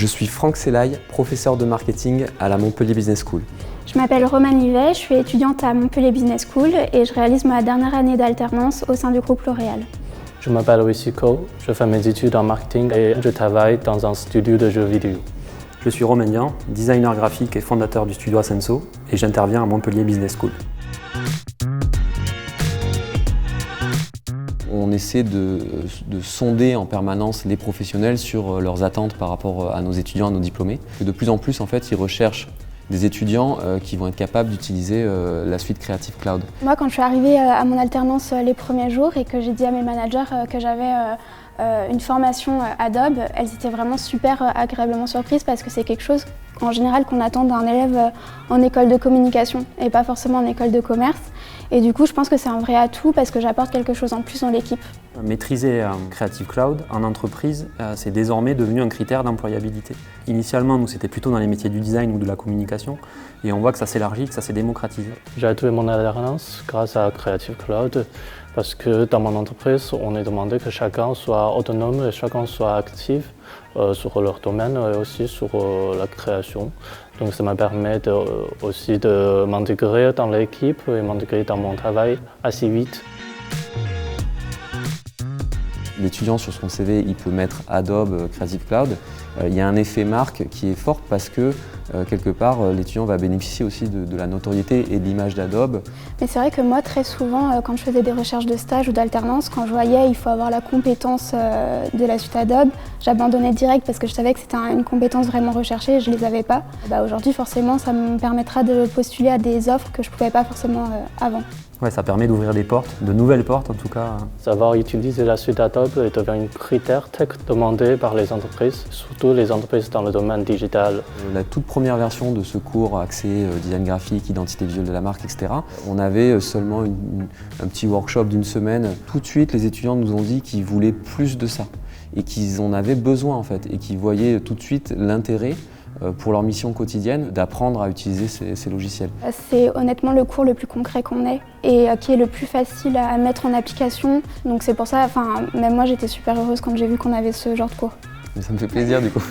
Je suis Franck Selaï, professeur de marketing à la Montpellier Business School. Je m'appelle Romane Livet, je suis étudiante à Montpellier Business School et je réalise ma dernière année d'alternance au sein du groupe L'Oréal. Je m'appelle Wisiko, je fais mes études en marketing et je travaille dans un studio de jeux vidéo. Je suis Romain Dian, designer graphique et fondateur du studio Asenso et j'interviens à Montpellier Business School. On essaie de sonder en permanence les professionnels sur leurs attentes par rapport à nos étudiants, à nos diplômés. De plus en plus, en fait, ils recherchent des étudiants qui vont être capables d'utiliser la suite Creative Cloud. Moi, quand je suis arrivée à mon alternance les premiers jours et que j'ai dit à mes managers que j'avais une formation Adobe, elles étaient vraiment super agréablement surprises parce que c'est quelque chose en général qu'on attend d'un élève en école de communication et pas forcément en école de commerce. Et du coup, je pense que c'est un vrai atout parce que j'apporte quelque chose en plus dans l'équipe. Maîtriser Creative Cloud en entreprise, c'est désormais devenu un critère d'employabilité. Initialement, nous, c'était plutôt dans les métiers du design ou de la communication et on voit que ça s'élargit, que ça s'est démocratisé. J'ai trouvé mon alternance grâce à Creative Cloud parce que dans mon entreprise, on est demandé que chacun soit autonome et chacun soit actif sur leur domaine et aussi sur la création. Donc ça me permet aussi de m'intégrer dans l'équipe et m'intégrer dans mon travail assez vite. L'étudiant sur son CV, il peut mettre Adobe Creative Cloud. Il y a un effet marque qui est fort parce que quelque part, l'étudiant va bénéficier aussi de la notoriété et de l'image d'Adobe. Mais c'est vrai que moi, très souvent, quand je faisais des recherches de stage ou d'alternance, quand je voyais il faut avoir la compétence de la suite Adobe, j'abandonnais direct parce que je savais que c'était une compétence vraiment recherchée et je ne les avais pas. Aujourd'hui, forcément, ça me permettra de postuler à des offres que je ne pouvais pas forcément avant. Ouais, ça permet d'ouvrir des portes, de nouvelles portes en tout cas. Savoir utiliser la suite Adobe devient un critère très demandé par les entreprises, surtout les entreprises dans le domaine digital. La toute première version de ce cours axé design graphique, identité visuelle de la marque, etc. On avait seulement un petit workshop d'une semaine. Tout de suite, les étudiants nous ont dit qu'ils voulaient plus de ça et qu'ils en avaient besoin en fait et qu'ils voyaient tout de suite l'intérêt pour leur mission quotidienne d'apprendre à utiliser ces logiciels. C'est honnêtement le cours le plus concret qu'on ait et qui est le plus facile à mettre en application. Donc c'est pour ça, même moi j'étais super heureuse quand j'ai vu qu'on avait ce genre de cours. Ça me fait plaisir du coup.